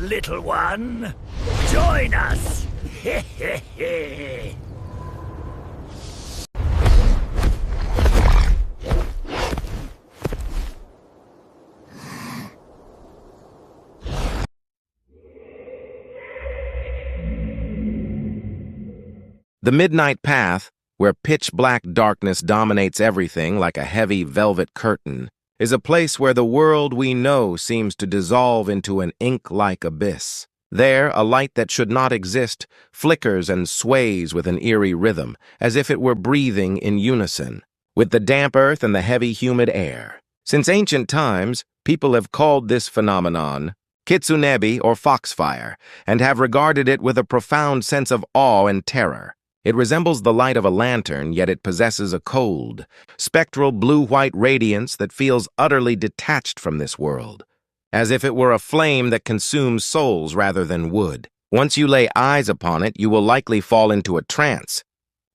little one. Join us! The Midnight Path, where pitch-black darkness dominates everything like a heavy velvet curtain, is a place where the world we know seems to dissolve into an ink-like abyss. There, a light that should not exist flickers and sways with an eerie rhythm, as if it were breathing in unison with the damp earth and the heavy, humid air. Since ancient times, people have called this phenomenon Kitsunebi or Foxfire, and have regarded it with a profound sense of awe and terror. It resembles the light of a lantern, yet it possesses a cold, spectral blue-white radiance that feels utterly detached from this world, as if it were a flame that consumes souls rather than wood. Once you lay eyes upon it, you will likely fall into a trance,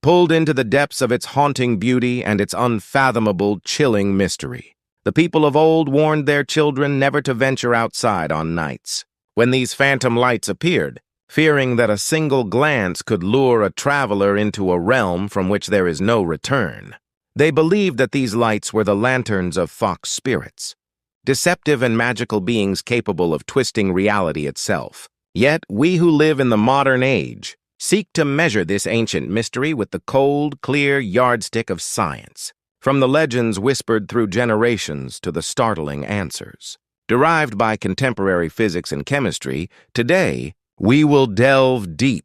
pulled into the depths of its haunting beauty and its unfathomable, chilling mystery. The people of old warned their children never to venture outside on nights. When these phantom lights appeared, fearing that a single glance could lure a traveler into a realm from which there is no return, they believed that these lights were the lanterns of fox spirits, deceptive and magical beings capable of twisting reality itself. Yet, we who live in the modern age seek to measure this ancient mystery with the cold, clear yardstick of science, from the legends whispered through generations to the startling answers derived by contemporary physics and chemistry. Today, we will delve deep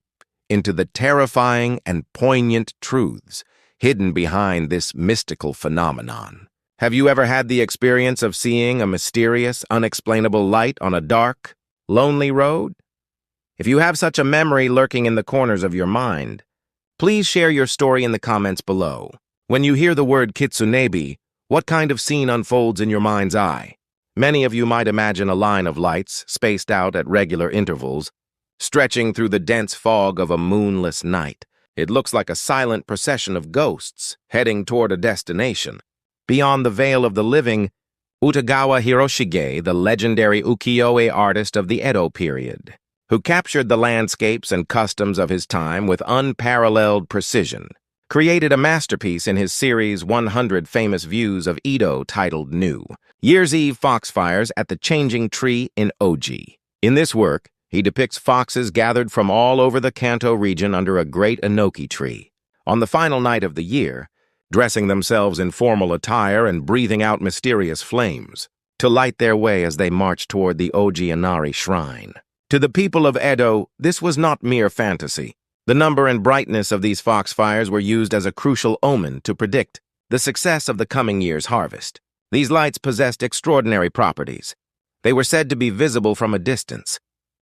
into the terrifying and poignant truths hidden behind this mystical phenomenon. Have you ever had the experience of seeing a mysterious, unexplainable light on a dark, lonely road? If you have such a memory lurking in the corners of your mind, please share your story in the comments below. When you hear the word Kitsunebi, what kind of scene unfolds in your mind's eye? Many of you might imagine a line of lights, spaced out at regular intervals, stretching through the dense fog of a moonless night. It looks like a silent procession of ghosts heading toward a destination. Beyond the veil of the living, Utagawa Hiroshige, the legendary ukiyo-e artist of the Edo period, who captured the landscapes and customs of his time with unparalleled precision, created a masterpiece in his series 100 Famous Views of Edo titled New Year's Eve Foxfires at the Changing Tree in Oji. In this work, he depicts foxes gathered from all over the Kanto region under a great enoki tree. On the final night of the year, dressing themselves in formal attire and breathing out mysterious flames, to light their way as they march toward the Oji Inari shrine. To the people of Edo, this was not mere fantasy. The number and brightness of these foxfires were used as a crucial omen to predict the success of the coming year's harvest. These lights possessed extraordinary properties. They were said to be visible from a distance,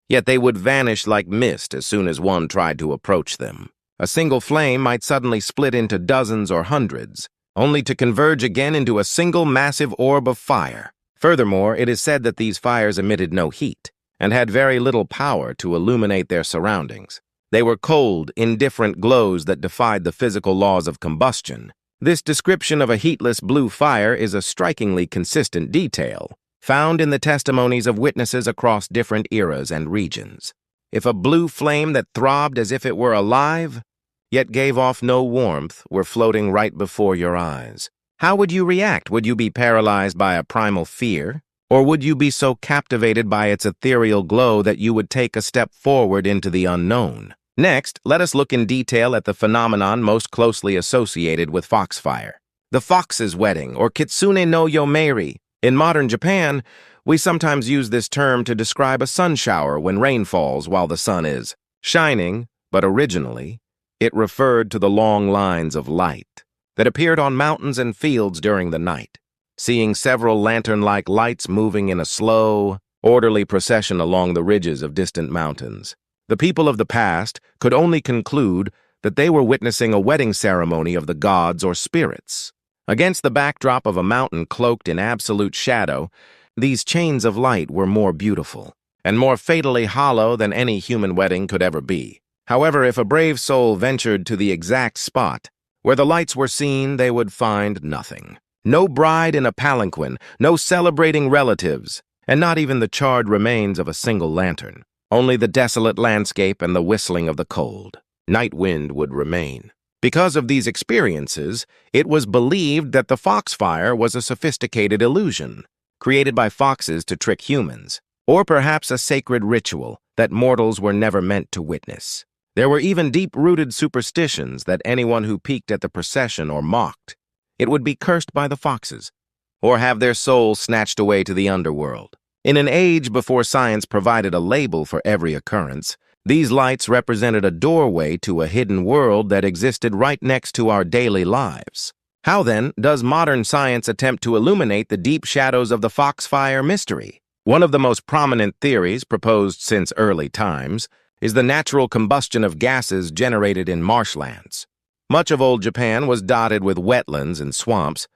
yet they would vanish like mist as soon as one tried to approach them. A single flame might suddenly split into dozens or hundreds, only to converge again into a single massive orb of fire. Furthermore, it is said that these fires emitted no heat and had very little power to illuminate their surroundings. They were cold, indifferent glows that defied the physical laws of combustion. This description of a heatless blue fire is a strikingly consistent detail, found in the testimonies of witnesses across different eras and regions. If a blue flame that throbbed as if it were alive, yet gave off no warmth, were floating right before your eyes, how would you react? Would you be paralyzed by a primal fear? Or would you be so captivated by its ethereal glow that you would take a step forward into the unknown? Next, let us look in detail at the phenomenon most closely associated with Foxfire. The Fox's Wedding, or Kitsune no Yomeiri. In modern Japan, we sometimes use this term to describe a sun shower when rain falls while the sun is shining, but originally, it referred to the long lines of light that appeared on mountains and fields during the night, seeing several lantern-like lights moving in a slow, orderly procession along the ridges of distant mountains. The people of the past could only conclude that they were witnessing a wedding ceremony of the gods or spirits. Against the backdrop of a mountain cloaked in absolute shadow, these chains of light were more beautiful and more fatally hollow than any human wedding could ever be. However, if a brave soul ventured to the exact spot where the lights were seen, they would find nothing. No bride in a palanquin, no celebrating relatives, and not even the charred remains of a single lantern. Only the desolate landscape and the whistling of the cold. Night wind would remain. Because of these experiences, it was believed that the Foxfire was a sophisticated illusion, created by foxes to trick humans, or perhaps a sacred ritual that mortals were never meant to witness. There were even deep-rooted superstitions that anyone who peeked at the procession or mocked it would be cursed by the foxes, or have their souls snatched away to the underworld. In an age before science provided a label for every occurrence, these lights represented a doorway to a hidden world that existed right next to our daily lives. How, then, does modern science attempt to illuminate the deep shadows of the Foxfire mystery? One of the most prominent theories proposed since early times is the natural combustion of gases generated in marshlands. Much of old Japan was dotted with wetlands and swamps,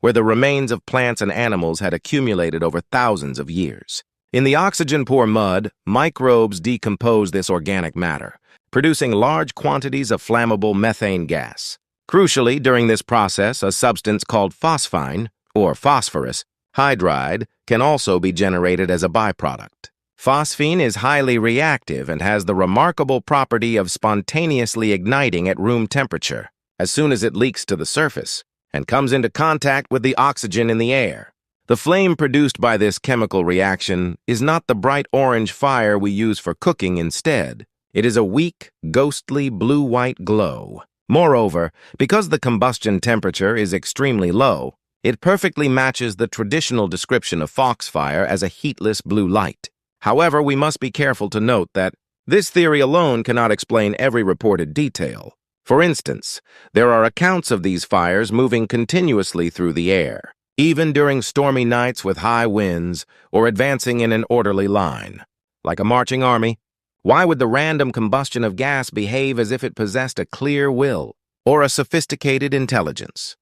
where the remains of plants and animals had accumulated over thousands of years. In the oxygen-poor mud, microbes decompose this organic matter, producing large quantities of flammable methane gas. Crucially, during this process, a substance called phosphine, or phosphorus, hydride, can also be generated as a byproduct. Phosphine is highly reactive and has the remarkable property of spontaneously igniting at room temperature as soon as it leaks to the surface and comes into contact with the oxygen in the air. The flame produced by this chemical reaction is not the bright orange fire we use for cooking instead. It is a weak, ghostly blue-white glow. Moreover, because the combustion temperature is extremely low, it perfectly matches the traditional description of Foxfire as a heatless blue light. However, we must be careful to note that this theory alone cannot explain every reported detail. For instance, there are accounts of these fires moving continuously through the air, even during stormy nights with high winds or advancing in an orderly line. Like a marching army, why would the random combustion of gas behave as if it possessed a clear will or a sophisticated intelligence?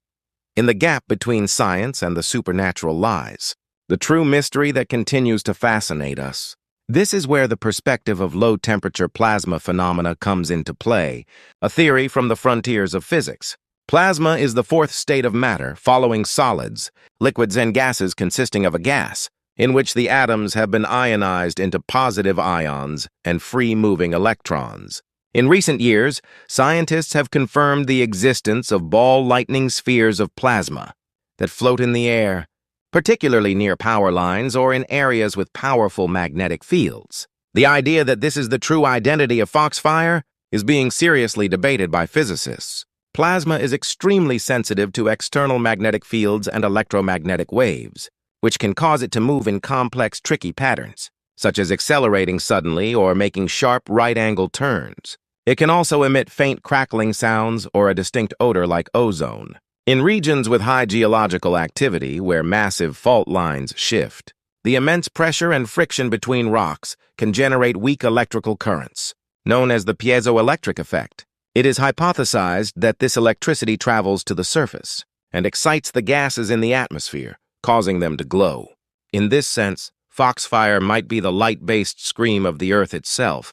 In the gap between science and the supernatural lies the true mystery that continues to fascinate us. This is where the perspective of low-temperature plasma phenomena comes into play, a theory from the frontiers of physics. Plasma is the fourth state of matter, following solids, liquids and gases consisting of a gas, in which the atoms have been ionized into positive ions and free-moving electrons. In recent years, scientists have confirmed the existence of ball-lightning spheres of plasma that float in the air, particularly near power lines or in areas with powerful magnetic fields. The idea that this is the true identity of Foxfire is being seriously debated by physicists. Plasma is extremely sensitive to external magnetic fields and electromagnetic waves, which can cause it to move in complex, tricky patterns, such as accelerating suddenly or making sharp right-angle turns. It can also emit faint crackling sounds or a distinct odor like ozone. In regions with high geological activity, where massive fault lines shift, the immense pressure and friction between rocks can generate weak electrical currents, known as the piezoelectric effect. It is hypothesized that this electricity travels to the surface and excites the gases in the atmosphere, causing them to glow. In this sense, Foxfire might be the light-based scream of the Earth itself,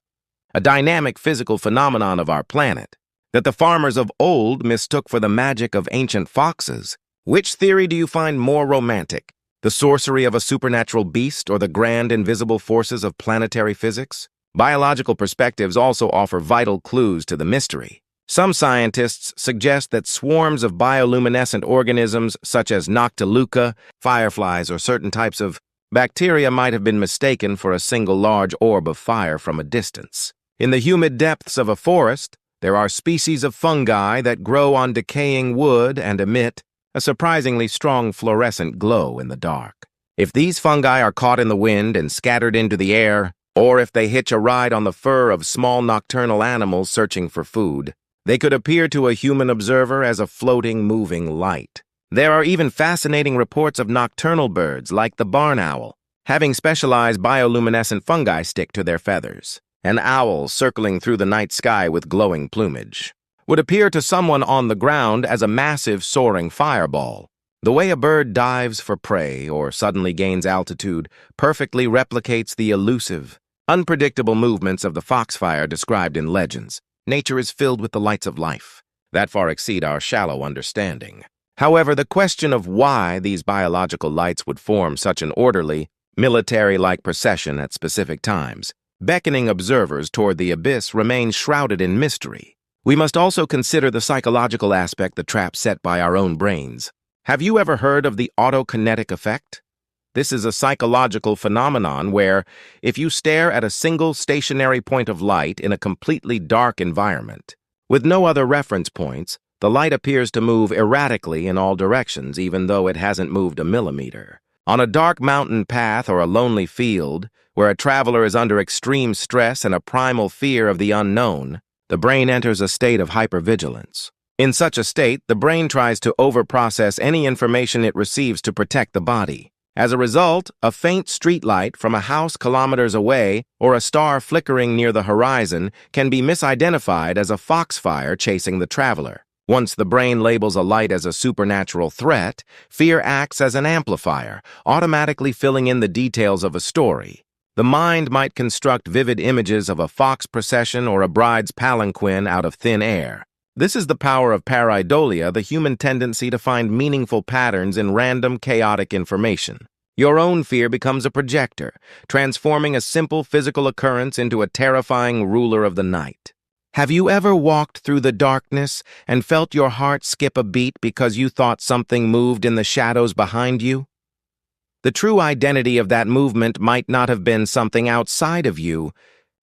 a dynamic physical phenomenon of our planet that the farmers of old mistook for the magic of ancient foxes. Which theory do you find more romantic? The sorcery of a supernatural beast or the grand invisible forces of planetary physics? Biological perspectives also offer vital clues to the mystery. Some scientists suggest that swarms of bioluminescent organisms such as Noctiluca, fireflies, or certain types of bacteria might have been mistaken for a single large orb of fire from a distance. In the humid depths of a forest, there are species of fungi that grow on decaying wood and emit a surprisingly strong fluorescent glow in the dark. If these fungi are caught in the wind and scattered into the air, or if they hitch a ride on the fur of small nocturnal animals searching for food, they could appear to a human observer as a floating, moving light. There are even fascinating reports of nocturnal birds like the barn owl, having specialized bioluminescent fungi stick to their feathers. An owl circling through the night sky with glowing plumage would appear to someone on the ground as a massive soaring fireball. The way a bird dives for prey or suddenly gains altitude perfectly replicates the elusive, unpredictable movements of the Foxfire described in legends. Nature is filled with the lights of life that far exceed our shallow understanding. However, the question of why these biological lights would form such an orderly, military-like procession at specific times beckoning observers toward the abyss remains shrouded in mystery. We must also consider the psychological aspect, the trap set by our own brains. Have you ever heard of the autokinetic effect? This is a psychological phenomenon where, if you stare at a single stationary point of light in a completely dark environment, with no other reference points, the light appears to move erratically in all directions, even though it hasn't moved a millimeter. On a dark mountain path or a lonely field, where a traveler is under extreme stress and a primal fear of the unknown, the brain enters a state of hypervigilance. In such a state, the brain tries to overprocess any information it receives to protect the body. As a result, a faint streetlight from a house kilometers away or a star flickering near the horizon can be misidentified as a foxfire chasing the traveler. Once the brain labels a light as a supernatural threat, fear acts as an amplifier, automatically filling in the details of a story. The mind might construct vivid images of a fox procession or a bride's palanquin out of thin air. This is the power of pareidolia, the human tendency to find meaningful patterns in random, chaotic information. Your own fear becomes a projector, transforming a simple physical occurrence into a terrifying ruler of the night. Have you ever walked through the darkness and felt your heart skip a beat because you thought something moved in the shadows behind you? The true identity of that movement might not have been something outside of you,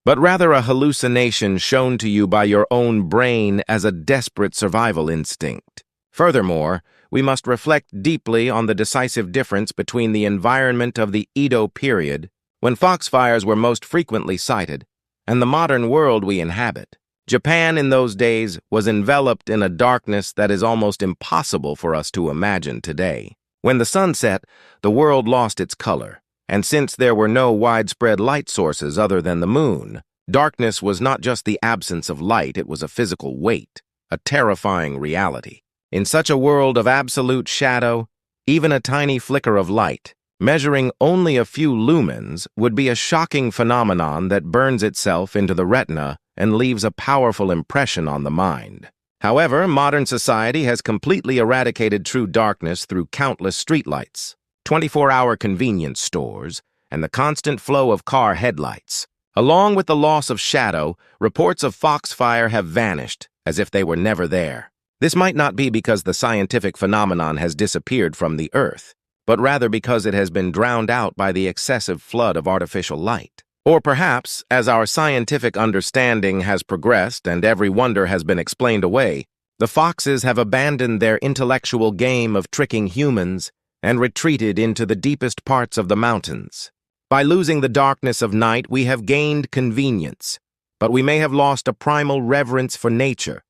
but rather a hallucination shown to you by your own brain as a desperate survival instinct. Furthermore, we must reflect deeply on the decisive difference between the environment of the Edo period, when foxfires were most frequently sighted, and the modern world we inhabit. Japan in those days was enveloped in a darkness that is almost impossible for us to imagine today. When the sun set, the world lost its color. And since there were no widespread light sources other than the moon, darkness was not just the absence of light, it was a physical weight, a terrifying reality. In such a world of absolute shadow, even a tiny flicker of light, measuring only a few lumens, would be a shocking phenomenon that burns itself into the retina and leaves a powerful impression on the mind. However, modern society has completely eradicated true darkness through countless streetlights, 24-hour convenience stores, and the constant flow of car headlights. Along with the loss of shadow, reports of foxfire have vanished, as if they were never there. This might not be because the scientific phenomenon has disappeared from the Earth, but rather because it has been drowned out by the excessive flood of artificial light. Or perhaps, as our scientific understanding has progressed and every wonder has been explained away, the foxes have abandoned their intellectual game of tricking humans and retreated into the deepest parts of the mountains. By losing the darkness of night, we have gained convenience, but we may have lost a primal reverence for nature,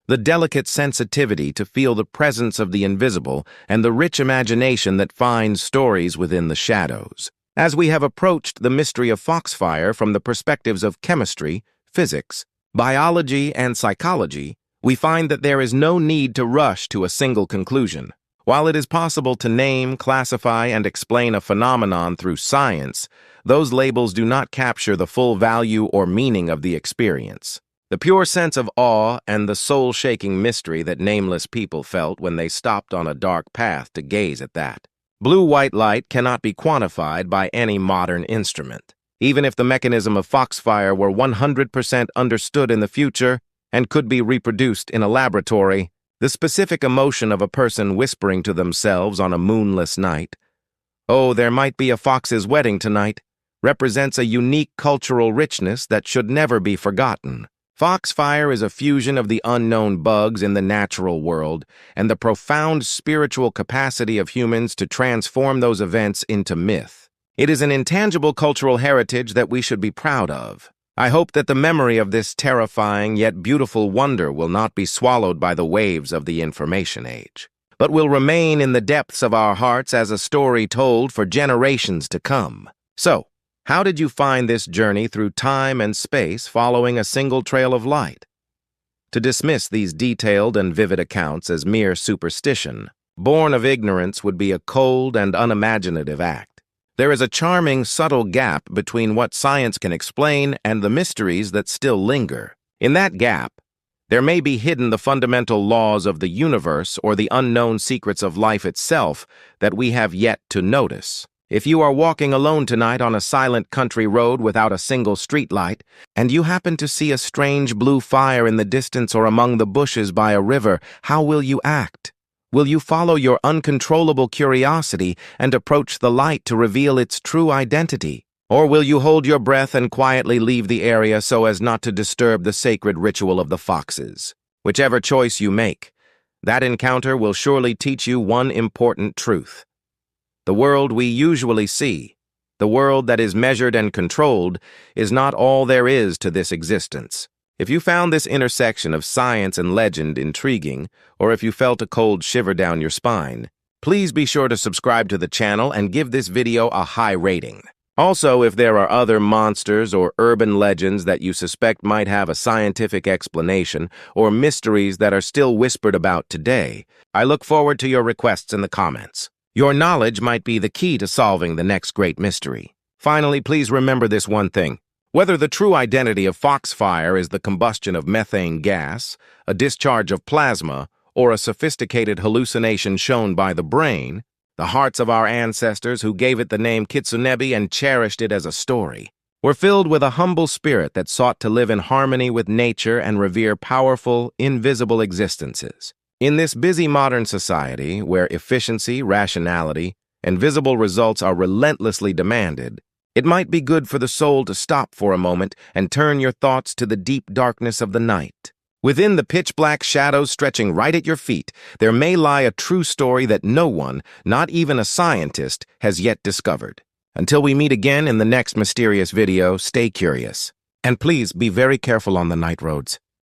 the delicate sensitivity to feel the presence of the invisible, and the rich imagination that finds stories within the shadows. As we have approached the mystery of foxfire from the perspectives of chemistry, physics, biology, and psychology, we find that there is no need to rush to a single conclusion. While it is possible to name, classify, and explain a phenomenon through science, those labels do not capture the full value or meaning of the experience. The pure sense of awe and the soul-shaking mystery that nameless people felt when they stopped on a dark path to gaze at that. Blue-white light cannot be quantified by any modern instrument. Even if the mechanism of foxfire were 100% understood in the future and could be reproduced in a laboratory, the specific emotion of a person whispering to themselves on a moonless night, "Oh, there might be a fox's wedding tonight," represents a unique cultural richness that should never be forgotten. Foxfire is a fusion of the unknown bugs in the natural world and the profound spiritual capacity of humans to transform those events into myth. It is an intangible cultural heritage that we should be proud of. I hope that the memory of this terrifying yet beautiful wonder will not be swallowed by the waves of the information age, but will remain in the depths of our hearts as a story told for generations to come. So, how did you find this journey through time and space following a single trail of light? To dismiss these detailed and vivid accounts as mere superstition, born of ignorance, would be a cold and unimaginative act. There is a charming, subtle gap between what science can explain and the mysteries that still linger. In that gap, there may be hidden the fundamental laws of the universe or the unknown secrets of life itself that we have yet to notice. If you are walking alone tonight on a silent country road without a single streetlight, and you happen to see a strange blue fire in the distance or among the bushes by a river, how will you act? Will you follow your uncontrollable curiosity and approach the light to reveal its true identity? Or will you hold your breath and quietly leave the area so as not to disturb the sacred ritual of the foxes? Whichever choice you make, that encounter will surely teach you one important truth. The world we usually see, the world that is measured and controlled, is not all there is to this existence. If you found this intersection of science and legend intriguing, or if you felt a cold shiver down your spine, please be sure to subscribe to the channel and give this video a high rating. Also, if there are other monsters or urban legends that you suspect might have a scientific explanation or mysteries that are still whispered about today, I look forward to your requests in the comments. Your knowledge might be the key to solving the next great mystery. Finally, please remember this one thing. Whether the true identity of Foxfire is the combustion of methane gas, a discharge of plasma, or a sophisticated hallucination shown by the brain, the hearts of our ancestors who gave it the name Kitsunebi and cherished it as a story were filled with a humble spirit that sought to live in harmony with nature and revere powerful, invisible existences. In this busy modern society, where efficiency, rationality, and visible results are relentlessly demanded, it might be good for the soul to stop for a moment and turn your thoughts to the deep darkness of the night. Within the pitch-black shadows stretching right at your feet, there may lie a true story that no one, not even a scientist, has yet discovered. Until we meet again in the next mysterious video, stay curious. And please be very careful on the night roads.